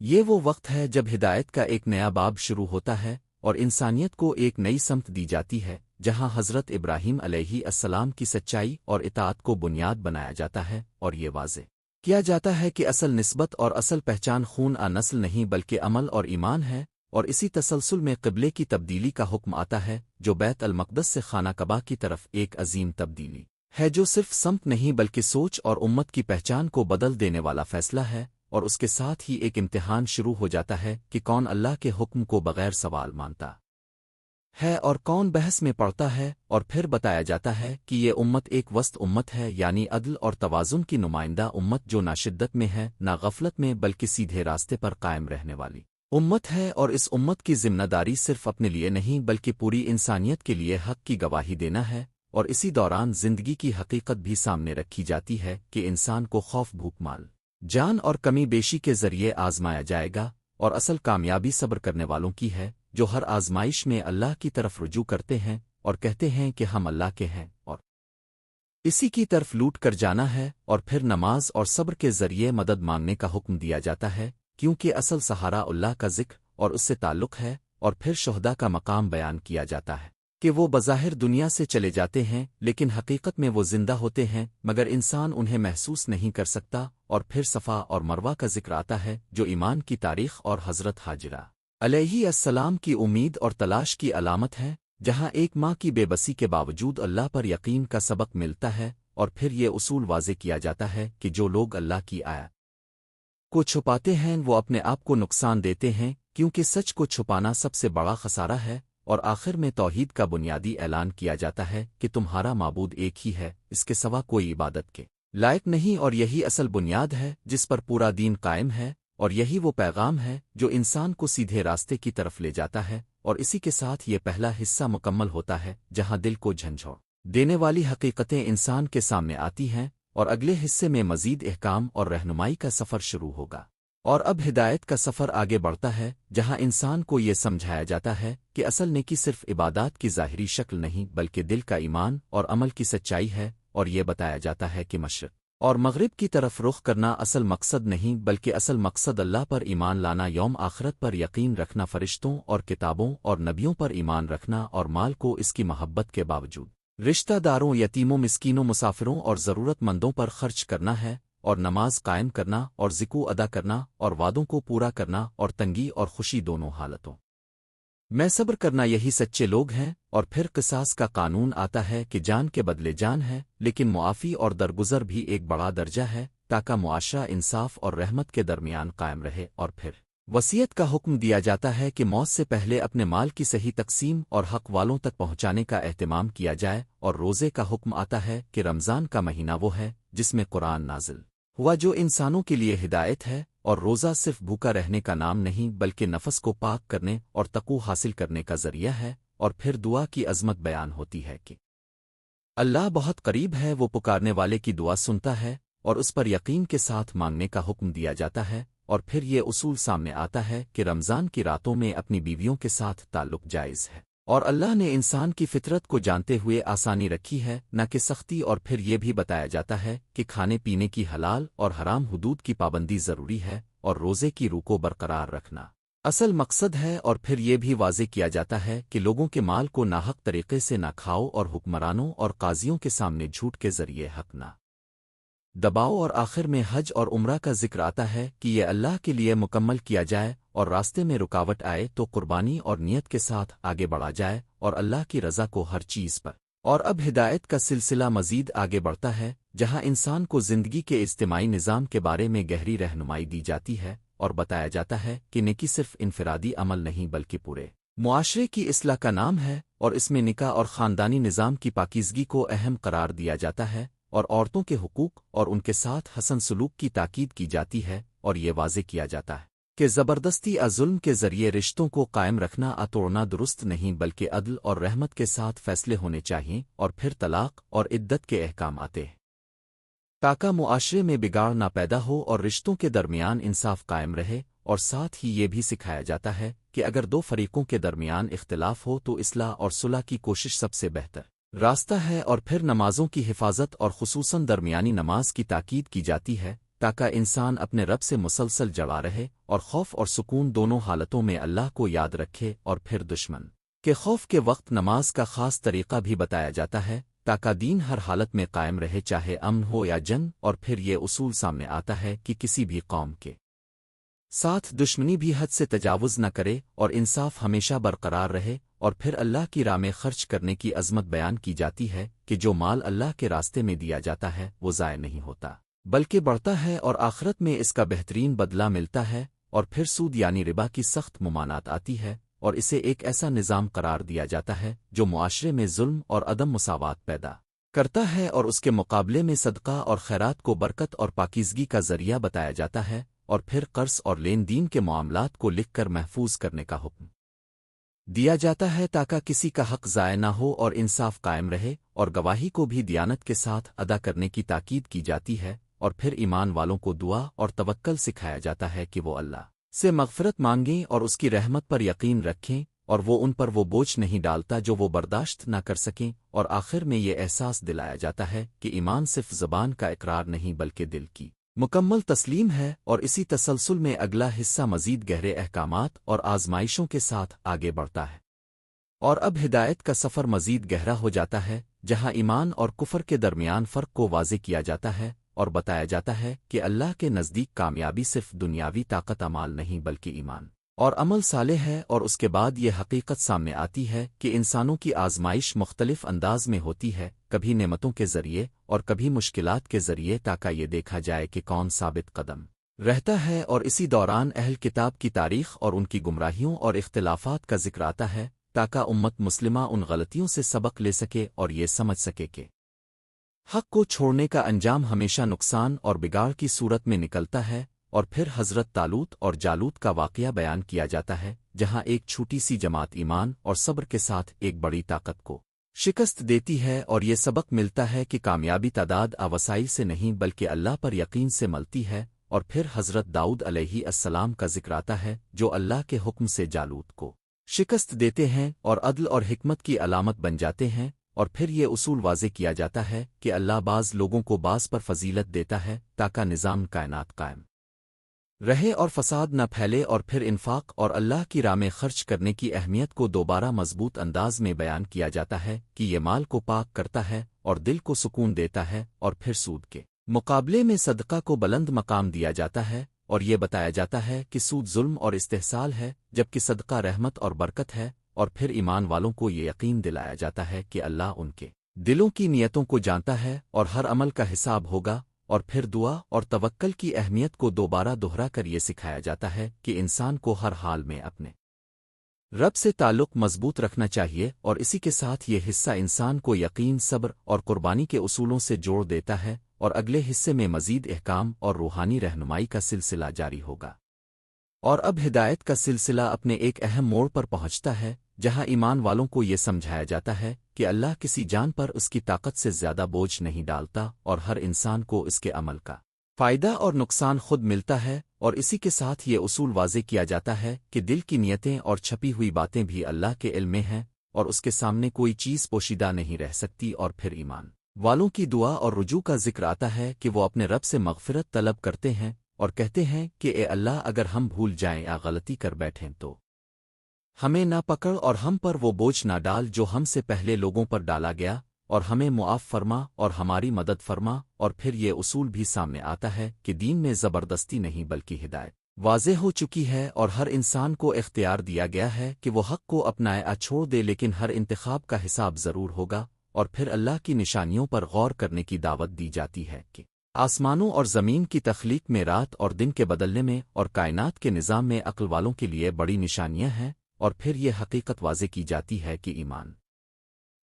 یہ وہ وقت ہے جب ہدایت کا ایک نیا باب شروع ہوتا ہے اور انسانیت کو ایک نئی سمت دی جاتی ہے، جہاں حضرت ابراہیم علیہ السلام کی سچائی اور اطاعت کو بنیاد بنایا جاتا ہے، اور یہ واضح کیا جاتا ہے کہ اصل نسبت اور اصل پہچان خون نسل نہیں بلکہ عمل اور ایمان ہے، اور اسی تسلسل میں قبلے کی تبدیلی کا حکم آتا ہے، جو بیت المقدس سے خانہ کعبہ کی طرف ایک عظیم تبدیلی ہے، جو صرف سمت نہیں بلکہ سوچ اور امت کی پہچان کو بدل دینے والا فیصلہ ہے، اور اس کے ساتھ ہی ایک امتحان شروع ہو جاتا ہے کہ کون اللہ کے حکم کو بغیر سوال مانتا ہے اور کون بحث میں پڑتا ہے، اور پھر بتایا جاتا ہے کہ یہ امت ایک وسط امت ہے، یعنی عدل اور توازن کی نمائندہ امت، جو نہ شدت میں ہے نہ غفلت میں بلکہ سیدھے راستے پر قائم رہنے والی امت ہے، اور اس امت کی ذمہ داری صرف اپنے لیے نہیں بلکہ پوری انسانیت کے لیے حق کی گواہی دینا ہے، اور اسی دوران زندگی کی حقیقت بھی سامنے رکھی جاتی ہے کہ انسان کو خوف، بھوک، مال، جان اور کمی بیشی کے ذریعے آزمایا جائے گا، اور اصل کامیابی صبر کرنے والوں کی ہے، جو ہر آزمائش میں اللہ کی طرف رجوع کرتے ہیں اور کہتے ہیں کہ ہم اللہ کے ہیں، اور اسی کی طرف لوٹ کر جانا ہے، اور پھر نماز اور صبر کے ذریعے مدد مانگنے کا حکم دیا جاتا ہے، کیونکہ اصل سہارا اللہ کا ذکر اور اس سے تعلق ہے، اور پھر شہداء کا مقام بیان کیا جاتا ہے کہ وہ بظاہر دنیا سے چلے جاتے ہیں لیکن حقیقت میں وہ زندہ ہوتے ہیں، مگر انسان انہیں محسوس نہیں کر سکتا، اور پھر صفا اور مروہ کا ذکر آتا ہے، جو ایمان کی تاریخ اور حضرت حاجرہ علیہ السلام کی امید اور تلاش کی علامت ہے، جہاں ایک ماں کی بے بسی کے باوجود اللہ پر یقین کا سبق ملتا ہے، اور پھر یہ اصول واضح کیا جاتا ہے کہ جو لوگ اللہ کی آیات کو چھپاتے ہیں وہ اپنے آپ کو نقصان دیتے ہیں، کیونکہ سچ کو چھپانا سب سے بڑا خسارہ ہے، اور آخر میں توحید کا بنیادی اعلان کیا جاتا ہے کہ تمہارا معبود ایک ہی ہے، اس کے سوا کوئی عبادت کے لائق نہیں، اور یہی اصل بنیاد ہے جس پر پورا دین قائم ہے، اور یہی وہ پیغام ہے جو انسان کو سیدھے راستے کی طرف لے جاتا ہے، اور اسی کے ساتھ یہ پہلا حصہ مکمل ہوتا ہے جہاں دل کو جھنجھوڑ دینے والی حقیقتیں انسان کے سامنے آتی ہیں، اور اگلے حصے میں مزید احکام اور رہنمائی کا سفر شروع ہوگا، اور اب ہدایت کا سفر آگے بڑھتا ہے، جہاں انسان کو یہ سمجھایا جاتا ہے کہ اصل نیکی صرف عبادات کی ظاہری شکل نہیں بلکہ دل کا ایمان اور عمل کی سچائی ہے، اور یہ بتایا جاتا ہے کہ مشرق اور مغرب کی طرف رخ کرنا اصل مقصد نہیں بلکہ اصل مقصد اللہ پر ایمان لانا، یوم آخرت پر یقین رکھنا، فرشتوں اور کتابوں اور نبیوں پر ایمان رکھنا، اور مال کو اس کی محبت کے باوجود رشتہ داروں، یتیموں، مسکینوں، مسافروں اور ضرورت مندوں پر خرچ کرنا ہے، اور نماز قائم کرنا اور زکوٰۃ ادا کرنا، اور وعدوں کو پورا کرنا، اور تنگی اور خوشی دونوں حالتوں میں صبر کرنا، یہی سچے لوگ ہیں، اور پھر قصاص کا قانون آتا ہے کہ جان کے بدلے جان ہے، لیکن معافی اور درگزر بھی ایک بڑا درجہ ہے، تاکہ معاشرہ انصاف اور رحمت کے درمیان قائم رہے، اور پھر وصیت کا حکم دیا جاتا ہے کہ موت سے پہلے اپنے مال کی صحیح تقسیم اور حق والوں تک پہنچانے کا اہتمام کیا جائے، اور روزے کا حکم آتا ہے کہ رمضان کا مہینہ وہ ہے جس میں قرآن نازل ہوا، جو انسانوں کے لیے ہدایت ہے، اور روزہ صرف بھوکا رہنے کا نام نہیں بلکہ نفس کو پاک کرنے اور تقوی حاصل کرنے کا ذریعہ ہے، اور پھر دعا کی عظمت بیان ہوتی ہے کہ اللہ بہت قریب ہے، وہ پکارنے والے کی دعا سنتا ہے، اور اس پر یقین کے ساتھ مانگنے کا حکم دیا جاتا ہے، اور پھر یہ اصول سامنے آتا ہے کہ رمضان کی راتوں میں اپنی بیویوں کے ساتھ تعلق جائز ہے، اور اللہ نے انسان کی فطرت کو جانتے ہوئے آسانی رکھی ہے نہ کہ سختی، اور پھر یہ بھی بتایا جاتا ہے کہ کھانے پینے کی حلال اور حرام حدود کی پابندی ضروری ہے، اور روزے کی روح کو برقرار رکھنا اصل مقصد ہے، اور پھر یہ بھی واضح کیا جاتا ہے کہ لوگوں کے مال کو ناحق طریقے سے نہ کھاؤ، اور حکمرانوں اور قاضیوں کے سامنے جھوٹ کے ذریعے حق نہ دباؤ، اور آخر میں حج اور عمرہ کا ذکر آتا ہے کہ یہ اللہ کے لیے مکمل کیا جائے، اور راستے میں رکاوٹ آئے تو قربانی اور نیت کے ساتھ آگے بڑھا جائے، اور اللہ کی رضا کو ہر چیز پر، اور اب ہدایت کا سلسلہ مزید آگے بڑھتا ہے، جہاں انسان کو زندگی کے اجتماعی نظام کے بارے میں گہری رہنمائی دی جاتی ہے، اور بتایا جاتا ہے کہ نیکی صرف انفرادی عمل نہیں بلکہ پورے معاشرے کی اصلاح کا نام ہے، اور اس میں نکاح اور خاندانی نظام کی پاکیزگی کو اہم قرار دیا جاتا ہے، اور عورتوں کے حقوق اور ان کے ساتھ حسن سلوک کی تاکید کی جاتی ہے، اور یہ واضح کیا جاتا ہے کہ زبردستی ظلم کے ذریعے رشتوں کو قائم رکھنا توڑنا درست نہیں بلکہ عدل اور رحمت کے ساتھ فیصلے ہونے چاہئیں، اور پھر طلاق اور عدت کے احکام آتے ہیں تاکہ معاشرے میں بگاڑ نہ پیدا ہو اور رشتوں کے درمیان انصاف قائم رہے، اور ساتھ ہی یہ بھی سکھایا جاتا ہے کہ اگر دو فریقوں کے درمیان اختلاف ہو تو اصلاح اور صلح کی کوشش سب سے بہتر راستہ ہے، اور پھر نمازوں کی حفاظت اور خصوصاً درمیانی نماز کی تاکید کی جاتی ہے، تاکہ انسان اپنے رب سے مسلسل جڑا رہے اور خوف اور سکون دونوں حالتوں میں اللہ کو یاد رکھے، اور پھر دشمن کے خوف کے وقت نماز کا خاص طریقہ بھی بتایا جاتا ہے تاکہ دین ہر حالت میں قائم رہے، چاہے امن ہو یا جنگ، اور پھر یہ اصول سامنے آتا ہے کہ کسی بھی قوم کے ساتھ دشمنی بھی حد سے تجاوز نہ کرے اور انصاف ہمیشہ برقرار رہے، اور پھر اللہ کی راہ میں خرچ کرنے کی عظمت بیان کی جاتی ہے کہ جو مال اللہ کے راستے میں دیا جاتا ہے وہ ضائع نہیں ہوتا بلکہ بڑھتا ہے، اور آخرت میں اس کا بہترین بدلہ ملتا ہے۔ اور پھر سود یعنی ربا کی سخت ممانعت آتی ہے، اور اسے ایک ایسا نظام قرار دیا جاتا ہے جو معاشرے میں ظلم اور عدم مساوات پیدا کرتا ہے، اور اس کے مقابلے میں صدقہ اور خیرات کو برکت اور پاکیزگی کا ذریعہ بتایا جاتا ہے، اور پھر قرض اور لین دین کے معاملات کو لکھ کر محفوظ کرنے کا حکم دیا جاتا ہے تاکہ کسی کا حق ضائع نہ ہو اور انصاف قائم رہے، اور گواہی کو بھی دیانت کے ساتھ ادا کرنے کی تاکید کی جاتی ہے، اور پھر ایمان والوں کو دعا اور توکل سکھایا جاتا ہے کہ وہ اللہ سے مغفرت مانگیں اور اس کی رحمت پر یقین رکھیں، اور وہ ان پر وہ بوجھ نہیں ڈالتا جو وہ برداشت نہ کر سکیں، اور آخر میں یہ احساس دلایا جاتا ہے کہ ایمان صرف زبان کا اقرار نہیں بلکہ دل کی مکمل تسلیم ہے، اور اسی تسلسل میں اگلا حصہ مزید گہرے احکامات اور آزمائشوں کے ساتھ آگے بڑھتا ہے، اور اب ہدایت کا سفر مزید گہرا ہو جاتا ہے جہاں ایمان اور کفر کے درمیان فرق کو واضح کیا جاتا ہے، اور بتایا جاتا ہے کہ اللہ کے نزدیک کامیابی صرف دنیاوی طاقت عمال نہیں بلکہ ایمان اور عمل صالح ہے، اور اس کے بعد یہ حقیقت سامنے آتی ہے کہ انسانوں کی آزمائش مختلف انداز میں ہوتی ہے، کبھی نعمتوں کے ذریعے اور کبھی مشکلات کے ذریعے، تاکہ یہ دیکھا جائے کہ کون ثابت قدم رہتا ہے، اور اسی دوران اہل کتاب کی تاریخ اور ان کی گمراہیوں اور اختلافات کا ذکر آتا ہے تاکہ امت مسلمہ ان غلطیوں سے سبق لے سکے اور یہ سمجھ سکے کہ حق کو چھوڑنے کا انجام ہمیشہ نقصان اور بگاڑ کی صورت میں نکلتا ہے۔ اور پھر حضرت طالوت اور جالوت کا واقعہ بیان کیا جاتا ہے جہاں ایک چھوٹی سی جماعت ایمان اور صبر کے ساتھ ایک بڑی طاقت کو شکست دیتی ہے، اور یہ سبق ملتا ہے کہ کامیابی تعداد وسائل سے نہیں بلکہ اللہ پر یقین سے ملتی ہے۔ اور پھر حضرت داؤد علیہ السلام کا ذکر آتا ہے جو اللہ کے حکم سے جالوت کو شکست دیتے ہیں اور عدل اور حکمت کی علامت بن جاتے ہیں، اور پھر یہ اصول واضح کیا جاتا ہے کہ اللہ بعض لوگوں کو بعض پر فضیلت دیتا ہے تاکہ نظام کائنات قائم رہے اور فساد نہ پھیلے، اور پھر انفاق اور اللہ کی راہ میں خرچ کرنے کی اہمیت کو دوبارہ مضبوط انداز میں بیان کیا جاتا ہے کہ یہ مال کو پاک کرتا ہے اور دل کو سکون دیتا ہے، اور پھر سود کے مقابلے میں صدقہ کو بلند مقام دیا جاتا ہے، اور یہ بتایا جاتا ہے کہ سود ظلم اور استحصال ہے جبکہ صدقہ رحمت اور برکت ہے، اور پھر ایمان والوں کو یہ یقین دلایا جاتا ہے کہ اللہ ان کے دلوں کی نیتوں کو جانتا ہے اور ہر عمل کا حساب ہوگا، اور پھر دعا اور توکل کی اہمیت کو دوبارہ دہرا کر یہ سکھایا جاتا ہے کہ انسان کو ہر حال میں اپنے رب سے تعلق مضبوط رکھنا چاہیے، اور اسی کے ساتھ یہ حصہ انسان کو یقین، صبر اور قربانی کے اصولوں سے جوڑ دیتا ہے، اور اگلے حصے میں مزید احکام اور روحانی رہنمائی کا سلسلہ جاری ہوگا۔ اور اب ہدایت کا سلسلہ اپنے ایک اہم موڑ پر پہنچتا ہے جہاں ایمان والوں کو یہ سمجھایا جاتا ہے کہ اللہ کسی جان پر اس کی طاقت سے زیادہ بوجھ نہیں ڈالتا، اور ہر انسان کو اس کے عمل کا فائدہ اور نقصان خود ملتا ہے، اور اسی کے ساتھ یہ اصول واضح کیا جاتا ہے کہ دل کی نیتیں اور چھپی ہوئی باتیں بھی اللہ کے علم میں ہیں، اور اس کے سامنے کوئی چیز پوشیدہ نہیں رہ سکتی۔ اور پھر ایمان والوں کی دعا اور رجوع کا ذکر آتا ہے کہ وہ اپنے رب سے مغفرت طلب کرتے ہیں اور کہتے ہیں کہ اے اللہ، اگر ہم بھول جائیں یا غلطی کر بیٹھیں تو ہمیں نہ پکڑ اور ہم پر وہ بوجھ نہ ڈال جو ہم سے پہلے لوگوں پر ڈالا گیا، اور ہمیں معاف فرما اور ہماری مدد فرما۔ اور پھر یہ اصول بھی سامنے آتا ہے کہ دین میں زبردستی نہیں بلکہ ہدایت واضح ہو چکی ہے، اور ہر انسان کو اختیار دیا گیا ہے کہ وہ حق کو اپنائے یا چھوڑ دے، لیکن ہر انتخاب کا حساب ضرور ہوگا۔ اور پھر اللہ کی نشانیوں پر غور کرنے کی دعوت دی جاتی ہے کہ آسمانوں اور زمین کی تخلیق میں، رات اور دن کے بدلنے میں، اور کائنات کے نظام میں عقل والوں کے لیے بڑی نشانیاں ہیں۔ اور پھر یہ حقیقت واضح کی جاتی ہے کہ ایمان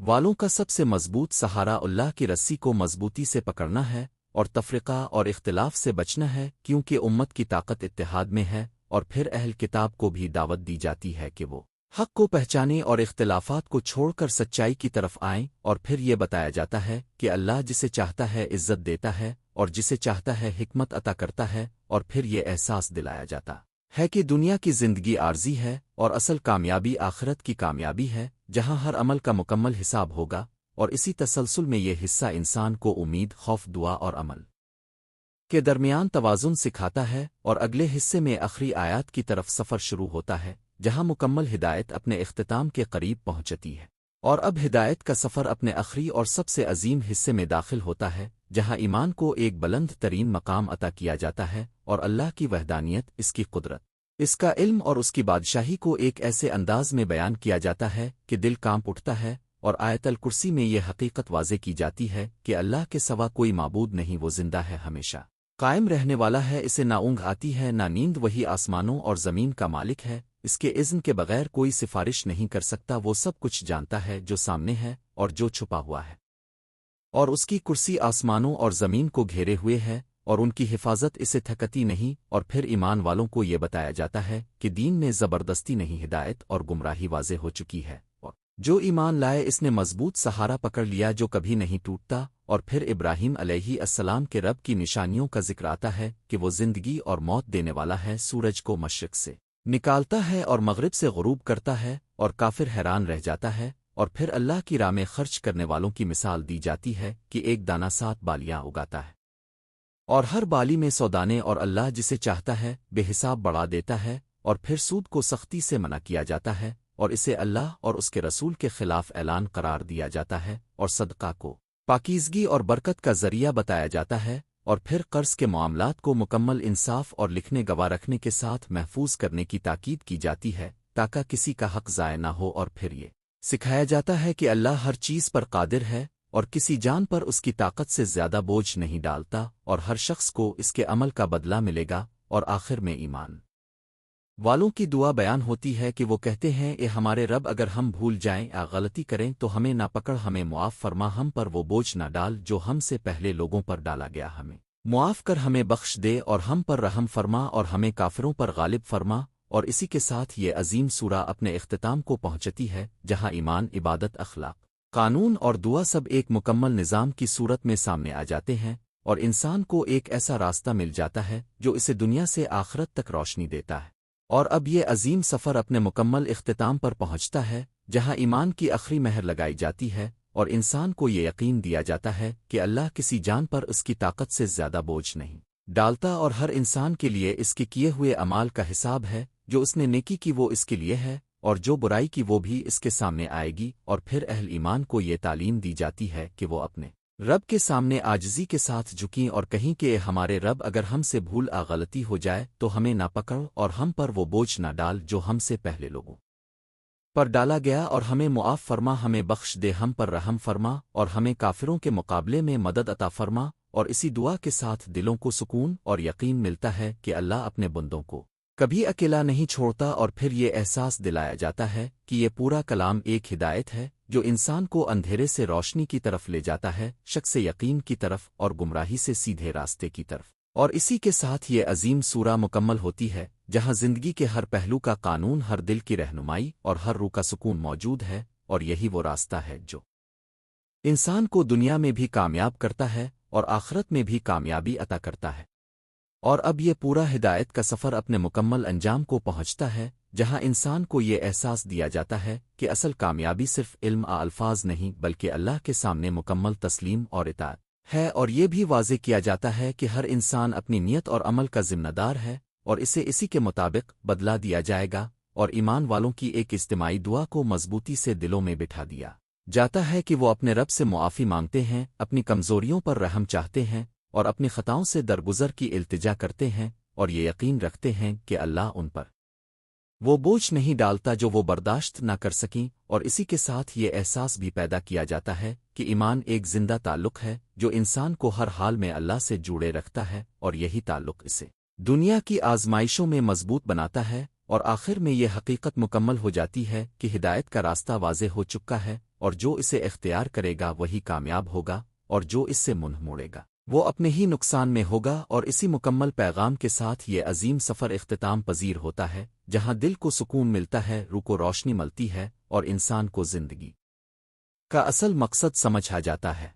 والوں کا سب سے مضبوط سہارا اللہ کی رسی کو مضبوطی سے پکڑنا ہے، اور تفرقہ اور اختلاف سے بچنا ہے، کیونکہ امت کی طاقت اتحاد میں ہے۔ اور پھر اہل کتاب کو بھی دعوت دی جاتی ہے کہ وہ حق کو پہچانیں اور اختلافات کو چھوڑ کر سچائی کی طرف آئیں۔ اور پھر یہ بتایا جاتا ہے کہ اللہ جسے چاہتا ہے عزت دیتا ہے اور جسے چاہتا ہے حکمت عطا کرتا ہے، اور پھر یہ احساس دلایا جاتا ہے کہ دنیا کی زندگی عارضی ہے اور اصل کامیابی آخرت کی کامیابی ہے جہاں ہر عمل کا مکمل حساب ہوگا۔ اور اسی تسلسل میں یہ حصہ انسان کو امید، خوف، دعا اور عمل کے درمیان توازن سکھاتا ہے، اور اگلے حصے میں آخری آیات کی طرف سفر شروع ہوتا ہے جہاں مکمل ہدایت اپنے اختتام کے قریب پہنچتی ہے۔ اور اب ہدایت کا سفر اپنے آخری اور سب سے عظیم حصے میں داخل ہوتا ہے جہاں ایمان کو ایک بلند ترین مقام عطا کیا جاتا ہے، اور اللہ کی وحدانیت، اس کی قدرت، اس کا علم اور اس کی بادشاہی کو ایک ایسے انداز میں بیان کیا جاتا ہے کہ دل کانپ اٹھتا ہے، اور آیت الکرسی میں یہ حقیقت واضح کی جاتی ہے کہ اللہ کے سوا کوئی معبود نہیں، وہ زندہ ہے، ہمیشہ قائم رہنے والا ہے، اسے نہ اونگ آتی ہے نہ نیند، وہی آسمانوں اور زمین کا مالک ہے، اس کے اذن کے بغیر کوئی سفارش نہیں کر سکتا، وہ سب کچھ جانتا ہے جو سامنے ہے اور جو چھپا ہوا ہے، اور اس کی کرسی آسمانوں اور زمین کو گھیرے ہوئے ہے، اور ان کی حفاظت اسے تھکتی نہیں۔ اور پھر ایمان والوں کو یہ بتایا جاتا ہے کہ دین میں زبردستی نہیں، ہدایت اور گمراہی واضح ہو چکی ہے، اور جو ایمان لائے اس نے مضبوط سہارا پکڑ لیا جو کبھی نہیں ٹوٹتا۔ اور پھر ابراہیم علیہ السلام کے رب کی نشانیوں کا ذکر آتا ہے کہ وہ زندگی اور موت دینے والا ہے، سورج کو مشرق سے نکالتا ہے اور مغرب سے غروب کرتا ہے، اور کافر حیران رہ جاتا ہے۔ اور پھر اللہ کی راہ میں خرچ کرنے والوں کی مثال دی جاتی ہے کہ ایک دانہ 7 بالیاں اگاتا ہے، اور ہر بالی میں 100 دانے، اور اللہ جسے چاہتا ہے بے حساب بڑھا دیتا ہے۔ اور پھر سود کو سختی سے منع کیا جاتا ہے، اور اسے اللہ اور اس کے رسول کے خلاف اعلان قرار دیا جاتا ہے، اور صدقہ کو پاکیزگی اور برکت کا ذریعہ بتایا جاتا ہے۔ اور پھر قرض کے معاملات کو مکمل انصاف اور لکھنے گواہ رکھنے کے ساتھ محفوظ کرنے کی تاکید کی جاتی ہے تاکہ کسی کا حق ضائع نہ ہو۔ اور پھر یہ سکھایا جاتا ہے کہ اللہ ہر چیز پر قادر ہے، اور کسی جان پر اس کی طاقت سے زیادہ بوجھ نہیں ڈالتا، اور ہر شخص کو اس کے عمل کا بدلہ ملے گا۔ اور آخر میں ایمان والوں کی دعا بیان ہوتی ہے کہ وہ کہتے ہیں، اے ہمارے رب، اگر ہم بھول جائیں یا غلطی کریں تو ہمیں نہ پکڑ، ہمیں معاف فرما، ہم پر وہ بوجھ نہ ڈال جو ہم سے پہلے لوگوں پر ڈالا گیا، ہمیں معاف کر، ہمیں بخش دے، اور ہم پر رحم فرما، اور ہمیں کافروں پر غالب فرما۔ اور اسی کے ساتھ یہ عظیم سورہ اپنے اختتام کو پہنچتی ہے جہاں ایمان، عبادت، اخلاق، قانون اور دعا سب ایک مکمل نظام کی صورت میں سامنے آ جاتے ہیں، اور انسان کو ایک ایسا راستہ مل جاتا ہے جو اسے دنیا سے آخرت تک روشنی دیتا ہے۔ اور اب یہ عظیم سفر اپنے مکمل اختتام پر پہنچتا ہے جہاں ایمان کی آخری مہر لگائی جاتی ہے، اور انسان کو یہ یقین دیا جاتا ہے کہ اللہ کسی جان پر اس کی طاقت سے زیادہ بوجھ نہیں ڈالتا، اور ہر انسان کے لیے اس کے کیے ہوئے اعمال کا حساب ہے، جو اس نے نیکی کی وہ اس کے لیے ہے، اور جو برائی کی وہ بھی اس کے سامنے آئے گی۔ اور پھر اہل ایمان کو یہ تعلیم دی جاتی ہے کہ وہ اپنے رب کے سامنے عاجزی کے ساتھ جھکیں اور کہیں کہ اے ہمارے رب، اگر ہم سے بھول غلطی ہو جائے تو ہمیں نہ پکڑ، اور ہم پر وہ بوجھ نہ ڈال جو ہم سے پہلے لوگوں پر ڈالا گیا، اور ہمیں معاف فرما، ہمیں بخش دے، ہم پر رحم فرما، اور ہمیں کافروں کے مقابلے میں مدد عطا فرما۔ اور اسی دعا کے ساتھ دلوں کو سکون اور یقین ملتا ہے کہ اللہ اپنے بندوں کو کبھی اکیلا نہیں چھوڑتا۔ اور پھر یہ احساس دلایا جاتا ہے کہ یہ پورا کلام ایک ہدایت ہے جو انسان کو اندھیرے سے روشنی کی طرف لے جاتا ہے، شک سے یقین کی طرف، اور گمراہی سے سیدھے راستے کی طرف۔ اور اسی کے ساتھ یہ عظیم سورہ مکمل ہوتی ہے جہاں زندگی کے ہر پہلو کا قانون، ہر دل کی رہنمائی اور ہر روح کا سکون موجود ہے، اور یہی وہ راستہ ہے جو انسان کو دنیا میں بھی کامیاب کرتا ہے اور آخرت میں بھی کامیابی عطا کرتا ہے۔ اور اب یہ پورا ہدایت کا سفر اپنے مکمل انجام کو پہنچتا ہے جہاں انسان کو یہ احساس دیا جاتا ہے کہ اصل کامیابی صرف علم الفاظ نہیں بلکہ اللہ کے سامنے مکمل تسلیم اور اطاعت ہے۔ اور یہ بھی واضح کیا جاتا ہے کہ ہر انسان اپنی نیت اور عمل کا ذمہ دار ہے، اور اسے اسی کے مطابق بدلہ دیا جائے گا۔ اور ایمان والوں کی ایک اجتماعی دعا کو مضبوطی سے دلوں میں بٹھا دیا جاتا ہے کہ وہ اپنے رب سے معافی مانگتے ہیں، اپنی کمزوریوں پر رحم چاہتے ہیں، اور اپنی خطاؤں سے درگزر کی التجا کرتے ہیں، اور یہ یقین رکھتے ہیں کہ اللہ ان پر وہ بوجھ نہیں ڈالتا جو وہ برداشت نہ کر سکیں۔ اور اسی کے ساتھ یہ احساس بھی پیدا کیا جاتا ہے کہ ایمان ایک زندہ تعلق ہے جو انسان کو ہر حال میں اللہ سے جوڑے رکھتا ہے، اور یہی تعلق اسے دنیا کی آزمائشوں میں مضبوط بناتا ہے۔ اور آخر میں یہ حقیقت مکمل ہو جاتی ہے کہ ہدایت کا راستہ واضح ہو چکا ہے، اور جو اسے اختیار کرے گا وہی کامیاب ہوگا، اور جو اس سے منہ موڑے گا وہ اپنے ہی نقصان میں ہوگا۔ اور اسی مکمل پیغام کے ساتھ یہ عظیم سفر اختتام پذیر ہوتا ہے جہاں دل کو سکون ملتا ہے، روح کو روشنی ملتی ہے، اور انسان کو زندگی کا اصل مقصد سمجھ آ جاتا ہے۔